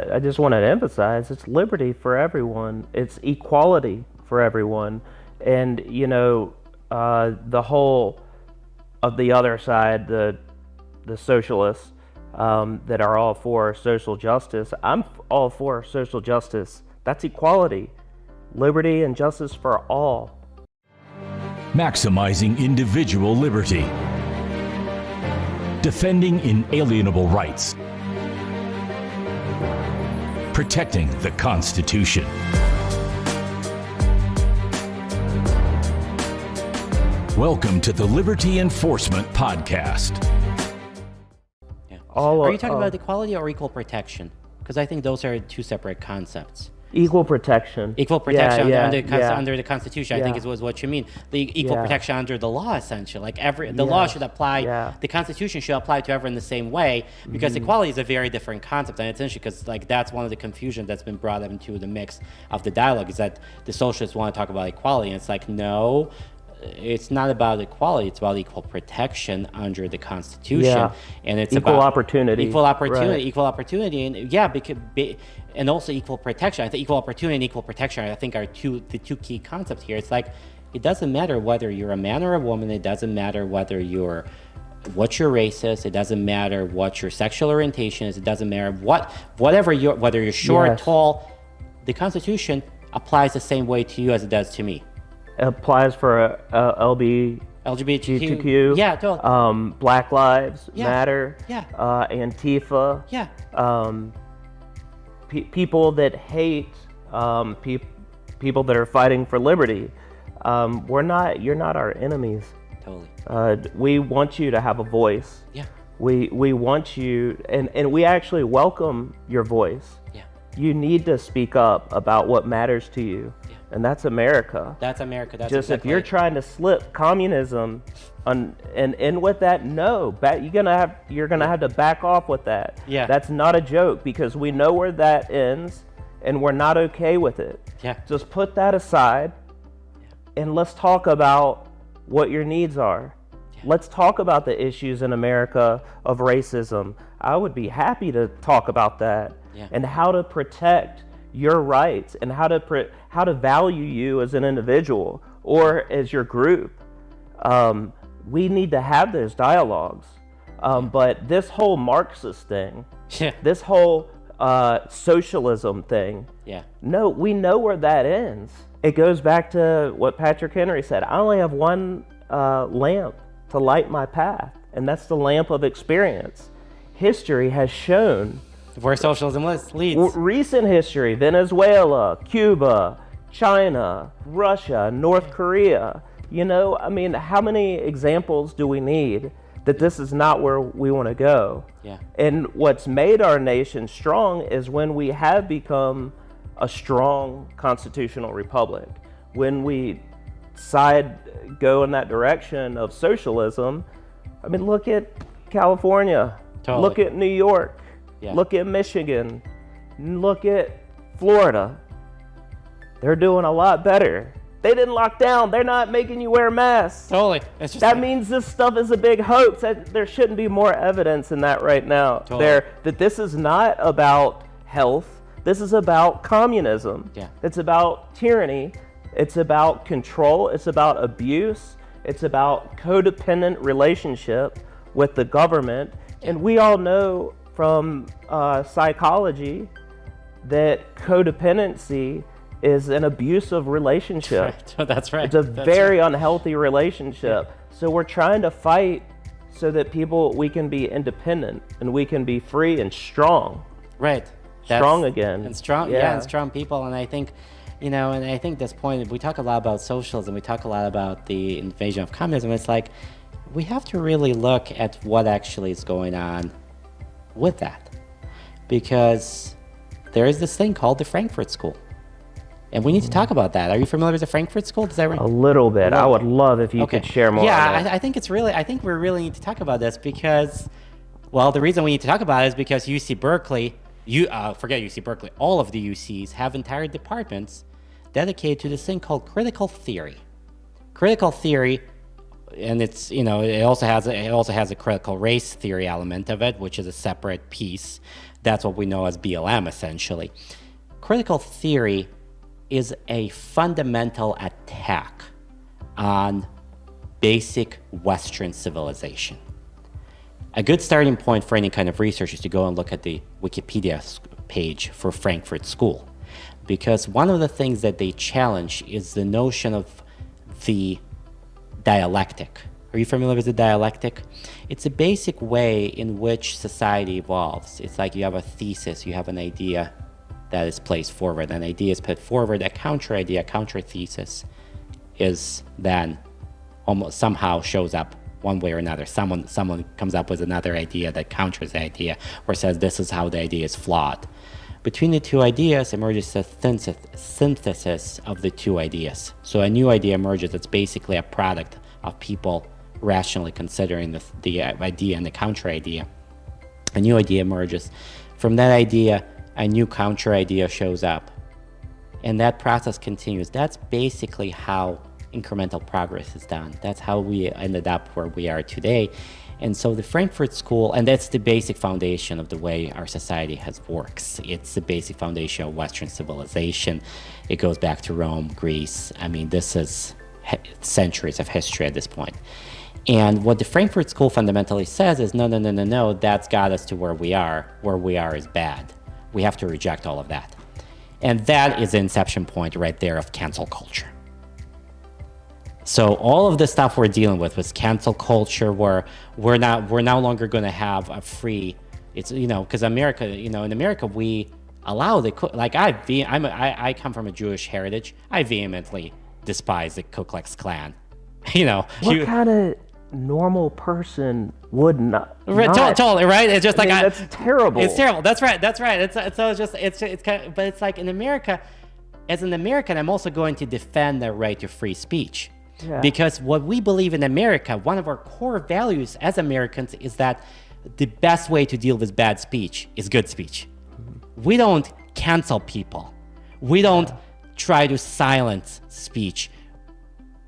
I just want to emphasize it's liberty for everyone. It's equality for everyone. And, the whole of the other side, the socialists that are all for social justice, I'm all for social justice. That's equality, liberty, and justice for all. Maximizing individual liberty. Defending inalienable rights. Protecting the Constitution. Welcome to the Liberty Enforcement Podcast. Yeah. Are you talking about equality or equal protection? Because I think those are two separate concepts. Equal protection. Equal protection Yeah, under the Constitution, I Yeah. think is what you mean. The equal Yeah. protection under the law, essentially. Like the law should apply, Yeah. the Constitution should apply to everyone the same way, because equality is a very different concept. And it's interesting because that's one of the confusion that's been brought into the mix of the dialogue, is that the socialists want to talk about equality. And it's like, no, it's not about equality, it's about equal protection under the Constitution. And it's equal about opportunity. Equal opportunity, and and also equal protection. I think equal opportunity and equal protection, I think, are the two key concepts here. It's like, it doesn't matter whether you're a man or a woman, it doesn't matter whether what your race is, it doesn't matter what your sexual orientation is, it doesn't matter whether you're short, tall. The Constitution applies the same way to you as it does to me. It applies for LGBTQ. Yeah, totally. Black Lives Matter. Yeah. Antifa. Yeah. People that hate people that are fighting for liberty. You're not our enemies. Totally. We want you to have a voice. Yeah. We want you, and we actually welcome your voice. Yeah. You need to speak up about what matters to you. Yeah. And that's America. That's America. That's just exactly if you're trying to slip communism and in with that, no, you're gonna have to back off with that. Yeah. That's not a joke, because we know where that ends, and we're not okay with it. Yeah. Just put that aside, and let's talk about what your needs are. Yeah. Let's talk about the issues in America of racism. I would be happy to talk about that. Yeah. And how to protect your rights, and how to value you as an individual or as your group. We need to have those dialogues. But this whole Marxist thing, this whole socialism thing, no, we know where that ends. It goes back to what Patrick Henry said. I only have one lamp to light my path, and that's the lamp of experience. History has shown where socialism leads. Recent history, Venezuela, Cuba, China, Russia, North Korea. How many examples do we need that this is not where we want to go? Yeah. And what's made our nation strong is when we have become a strong constitutional republic. When we go in that direction of socialism, look at California, Totally. Look at New York. Yeah. Look at Michigan, look at Florida. They're doing a lot better. They didn't lock down. They're not making you wear masks. Totally. That means this stuff is a big hoax. There shouldn't be more evidence in that right now. Totally. That this is not about health. This is about communism. Yeah. It's about tyranny. It's about control. It's about abuse. It's about codependent relationship with the government. And we all know from psychology that codependency is an abusive relationship. That's right. It's a very unhealthy relationship. Yeah. So we're trying to fight so that we can be independent and we can be free and strong. Right. Strong again. And strong, and strong people. And I think, this point, we talk a lot about socialism, we talk a lot about the invasion of communism. It's like, we have to really look at what actually is going on with that, because there is this thing called the Frankfurt School, and we need to talk about that. Are you familiar with the Frankfurt School? Does that ring? A little bit. I would love if you could share more. Yeah, I think we really need to talk about this because, the reason we need to talk about it is because UC Berkeley, forget UC Berkeley, all of the UCs have entire departments dedicated to this thing called critical theory. Critical theory. And it's, it also has a critical race theory element of it, which is a separate piece That's what we know as BLM, essentially. Critical theory is a fundamental attack on basic Western civilization. A good starting point for any kind of research is to go and look at the Wikipedia page for Frankfurt School, because one of the things that they challenge is the notion of the dialectic. Are you familiar with the dialectic? It's a basic way in which society evolves. It's like you have a thesis, you have an idea that is placed forward, an idea is put forward, a counter idea, a counter thesis is then almost somehow shows up one way or another. Someone comes up with another idea that counters the idea or says this is how the idea is flawed. Between the two ideas emerges a synthesis of the two ideas. So a new idea emerges that's basically a product of people rationally considering the idea and the counter idea. A new idea emerges. From that idea, a new counter idea shows up. And that process continues. That's basically how incremental progress is done. That's how we ended up where we are today. And so the Frankfurt School, and that's the basic foundation of the way our society works. It's the basic foundation of Western civilization. It goes back to Rome, Greece. I mean, this is centuries of history at this point. And what the Frankfurt School fundamentally says is, no, that's got us to where we are. Where we are is bad. We have to reject all of that. And that is the inception point right there of cancel culture. So all of the stuff we're dealing with was cancel culture, where we're no longer going to have a free. It's because America, in America we allow I come from a Jewish heritage. I vehemently despise the Ku Klux Klan. What kind of normal person would not? Totally right. It's just that's terrible. It's terrible. That's right. It's kind of, but it's like in America, as an American, I'm also going to defend the right to free speech. Yeah. Because what we believe in America, one of our core values as Americans is that the best way to deal with bad speech is good speech. Mm-hmm. We don't cancel people. We don't try to silence speech.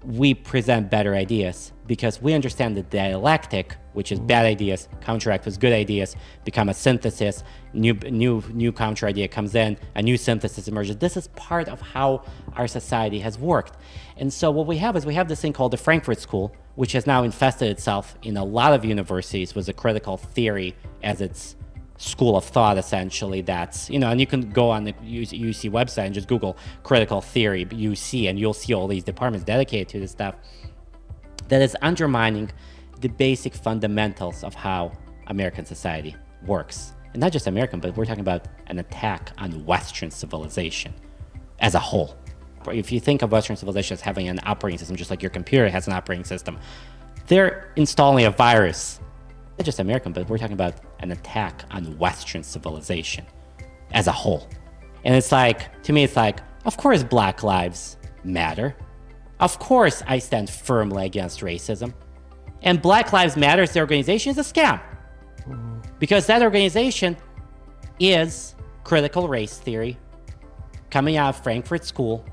We present better ideas because we understand the dialectic, which is bad ideas counteract with good ideas, become a synthesis. New counter idea comes in, a new synthesis emerges. This is part of how our society has worked. And so what we have this thing called the Frankfurt School, which has now infested itself in a lot of universities with a critical theory as its school of thought, essentially. That's, and you can go on the UC website and just Google critical theory UC, and you'll see all these departments dedicated to this stuff that is undermining the basic fundamentals of how American society works. And not just American, but we're talking about an attack on Western civilization as a whole. If you think of Western civilization as having an operating system, just like your computer has an operating system, they're installing a virus. Not just American, but we're talking about an attack on Western civilization as a whole. And it's like, to me, it's like, of course Black lives matter. Of course I stand firmly against racism. And Black Lives Matter, the organization, is a scam. Mm-hmm. Because that organization is critical race theory coming out of Frankfurt School,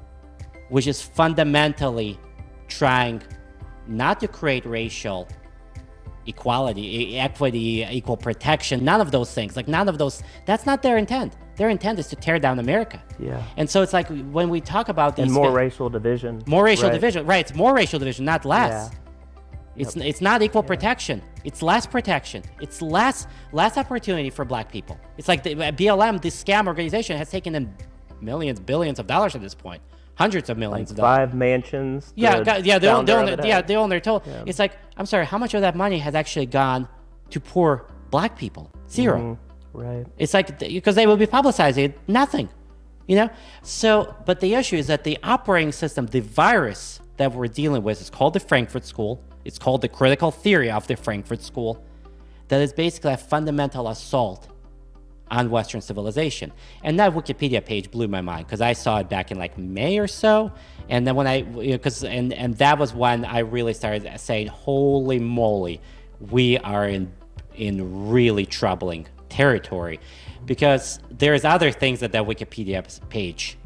which is fundamentally trying not to create racial equality, equity, equal protection, none of those things. That's not their intent. Their intent is to tear down America. Yeah. And so it's like when we talk about these... And more racial division. More racial division, right. It's more racial division, not less. Yeah. It's not equal protection. It's less protection. It's less opportunity for Black people. It's like the BLM, this scam organization, has taken in millions, billions of dollars at this point. Hundreds of millions of dollars. 5 mansions. They own their total. Yeah. It's like, I'm sorry, how much of that money has actually gone to poor Black people? Zero. Mm-hmm. Right. It's like, because they will be publicizing it, nothing. So, but the issue is that the operating system, the virus that we're dealing with, is called the Frankfurt School. It's called the critical theory of the Frankfurt School. That is basically a fundamental assault on Western civilization. And that Wikipedia page blew my mind because I saw it back in like May or so. And then when and that was when I really started saying, holy moly, we are in really troubling territory, because there's other things that Wikipedia page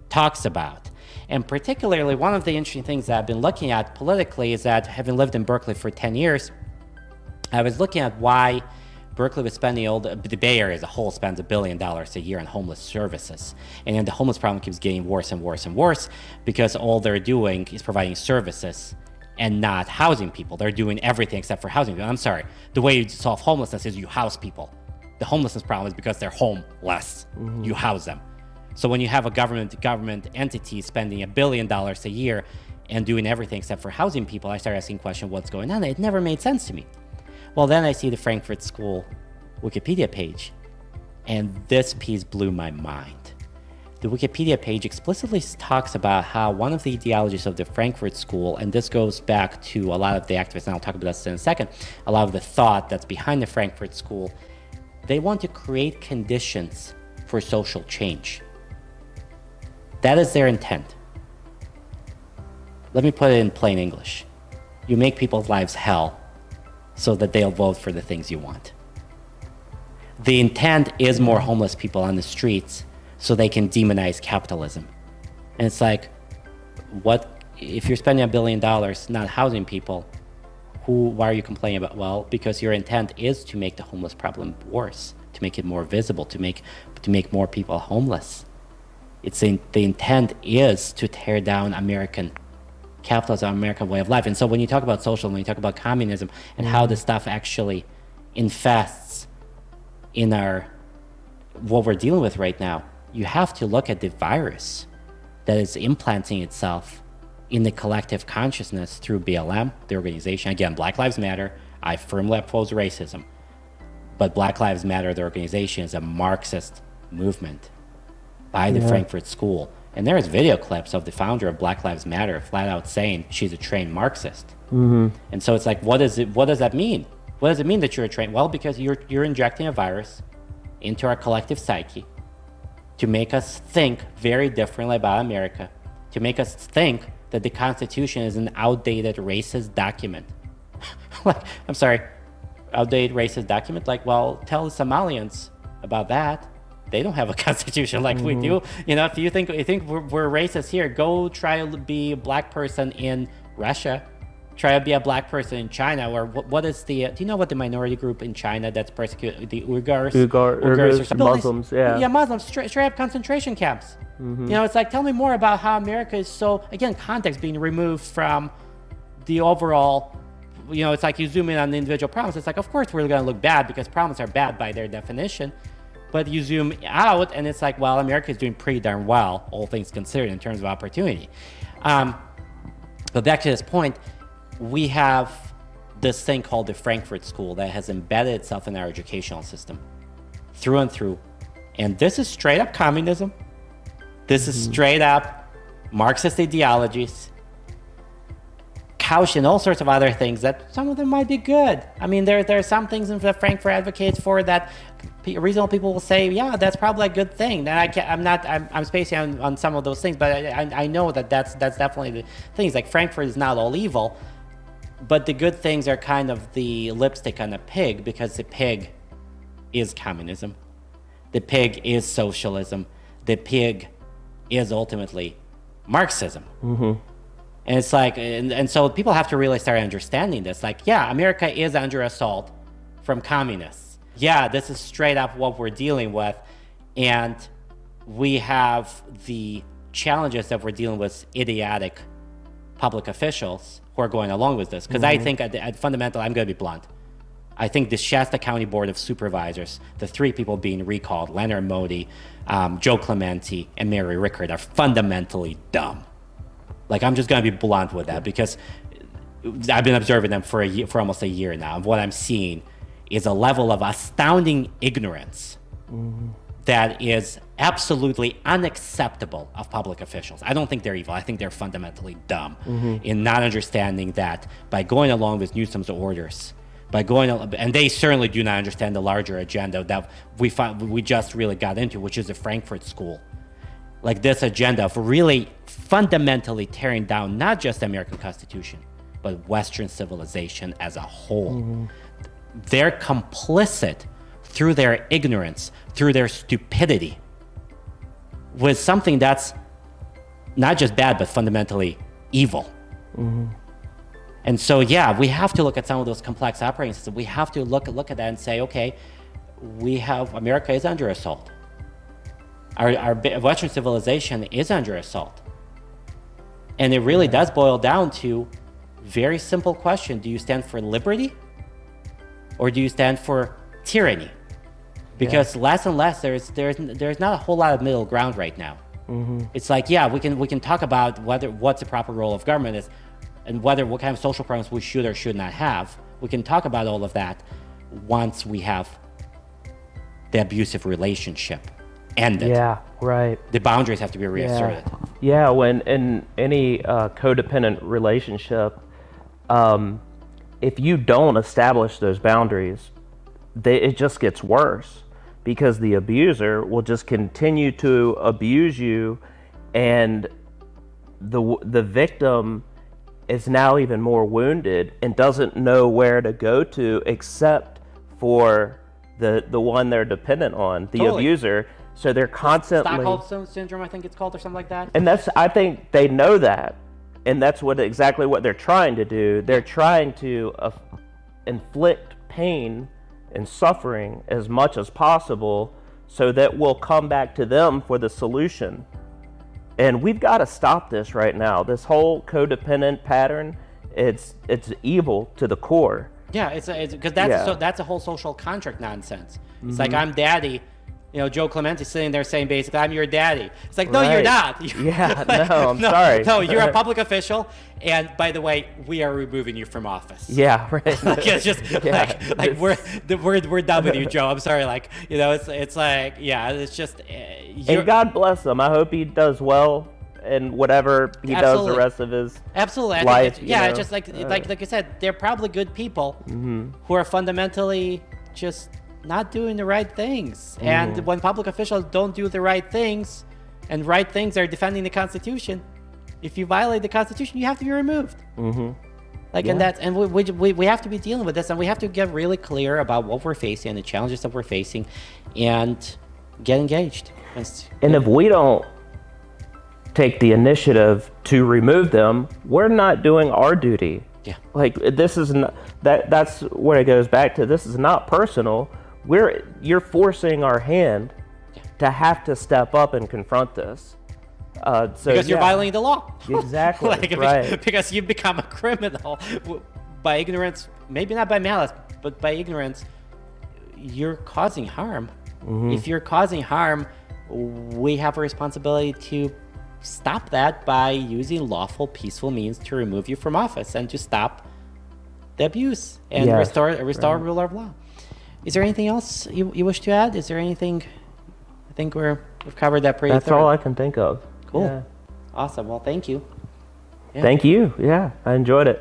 talks about. And particularly one of the interesting things that I've been looking at politically is that, having lived in Berkeley for 10 years, I was looking at why Berkeley was spending the Bay Area as a whole spends $1 billion a year on homeless services. And then the homeless problem keeps getting worse and worse and worse because all they're doing is providing services and not housing people. They're doing everything except for housing people. I'm sorry. The way you solve homelessness is you house people. The homelessness problem is because they're homeless. You house them. So when you have a government entity spending $1 billion a year and doing everything except for housing people, I started asking questions, what's going on? It never made sense to me. Well, then I see the Frankfurt School Wikipedia page, and this piece blew my mind. The Wikipedia page explicitly talks about how one of the ideologies of the Frankfurt School, and this goes back to a lot of the activists, and I'll talk about this in a second, a lot of the thought that's behind the Frankfurt School, they want to create conditions for social change. That is their intent. Let me put it in plain English. You make people's lives hell so that they'll vote for the things you want. The intent is more homeless people on the streets so they can demonize capitalism. And it's like, what if you're spending $1 billion not housing people, why are you complaining about? Well, because your intent is to make the homeless problem worse, to make it more visible, to make more people homeless. The intent is to tear down American capitalism, American way of life. And so when you talk about socialism, when you talk about communism and how this stuff actually infests in what we're dealing with right now, you have to look at the virus that is implanting itself in the collective consciousness through BLM, the organization. Again, Black Lives Matter. I firmly oppose racism. But Black Lives Matter, the organization, is a Marxist movement by the Frankfurt School. And there's video clips of the founder of Black Lives Matter flat out saying she's a trained Marxist. And so it's like, what does that mean? What does it mean that you're a trained? Well, because you're injecting a virus into our collective psyche to make us think very differently about America, to make us think that the Constitution is an outdated racist document. Like, I'm sorry, outdated racist document? Like, well, tell the Somalians about that. They don't have a constitution like we do. You know, if you think we're racist here, go try to be a black person in Russia. Try to be a black person in China. Or what is do you know what the minority group in China that's persecuted, the Uyghurs or something? Muslims, yeah, Muslims, straight up concentration camps. You know, it's like, tell me more about how America is so, again, context being removed from the overall. You know, it's like you zoom in on the individual problems. It's like, of course we're going to look bad because problems are bad by their definition. But you zoom out and it's like, well, America is doing pretty darn well, all things considered, in terms of opportunity. But back to this point, we have this thing called the Frankfurt School that has embedded itself in our educational system through and through. And this is straight up communism. This is straight up Marxist ideologies, couched in all sorts of other things that some of them might be good. I mean, there are some things that Frankfurt advocates for that reasonable people will say, yeah, that's probably a good thing. And I'm spacing on some of those things, but I know that's definitely the things. Like, Frankfurt is not all evil, but the good things are kind of the lipstick on a pig, because the pig is communism. The pig is socialism. The pig is ultimately Marxism. And it's like, and so people have to really start understanding this. Like, yeah, America is under assault from communists. Yeah, this is straight up what we're dealing with. And we have the challenges that we're dealing with idiotic public officials who are going along with this. Because I think at fundamental, I'm going to be blunt. I think the Shasta County Board of Supervisors, the three people being recalled, Leonard Modi, Joe Clementi, and Mary Rickard, are fundamentally dumb. Like, I'm just going to be blunt with that, because I've been observing them for almost a year now. And what I'm seeing is a level of astounding ignorance that is absolutely unacceptable of public officials. I don't think they're evil. I think they're fundamentally dumb in not understanding that by going along with Newsom's orders, and they certainly do not understand the larger agenda that we just really got into, which is the Frankfurt School. Like, this agenda of really fundamentally tearing down not just the American Constitution, but Western civilization as a whole. They're complicit through their ignorance, through their stupidity, with something that's not just bad, but fundamentally evil. And so, yeah, we have to look at some of those complex operating systems. We have to look at that and say, okay, America is under assault. Our Western civilization is under assault. And it really does boil down to very simple question. Do you stand for liberty or do you stand for tyranny? Because less and less, there's not a whole lot of middle ground right now. It's like, yeah, we can talk about what's the proper role of government is, and what kind of social programs we should or should not have. We can talk about all of that once we have the abusive relationship ended. Yeah, right. The boundaries have to be reasserted. Yeah, when in any codependent relationship, if you don't establish those boundaries, it just gets worse, because the abuser will just continue to abuse you, and the victim is now even more wounded and doesn't know where to go to except for the one they're dependent on, the abuser. So they're constantly Stockholm syndrome, I think it's called, or something like that. And I think they know that, and that's exactly what they're trying to do. They're trying to inflict pain and suffering as much as possible, so that we'll come back to them for the solution. And we've got to stop this right now. This whole codependent pattern, it's evil to the core. Yeah, it's because that's a whole social contract nonsense. It's like, I'm daddy. Joe Clementi's sitting there saying basically, I'm your daddy. It's like, no, you're not. Yeah, no, I'm sorry. No, you're a public official. And by the way, we are removing you from office. Yeah, right. It's just like we're done with you, Joe. I'm sorry. It's like, yeah, it's just. And God bless him. I hope he does well in whatever he does the rest of his life. Just like I said, they're probably good people who are fundamentally just not doing the right things. And when public officials don't do the right things, and right things are defending the Constitution, if you violate the Constitution, you have to be removed. And we have to be dealing with this, and we have to get really clear about what we're facing and the challenges that we're facing, and get engaged. And if we don't take the initiative to remove them, we're not doing our duty. Yeah. Like, this is not, that's where it goes back to, this is not personal. You're forcing our hand to have to step up and confront this. Because you're violating the law. Exactly. Right. Because you've become a criminal by ignorance, maybe not by malice, but by ignorance. You're causing harm. If you're causing harm, we have a responsibility to stop that by using lawful, peaceful means to remove you from office and to stop the abuse and restore rule of law. Is there anything else you wish to add? Is there anything? I think we've covered that pretty. That's all I can think of. Cool. Yeah. Awesome. Well, thank you. Thank you. Yeah, I enjoyed it.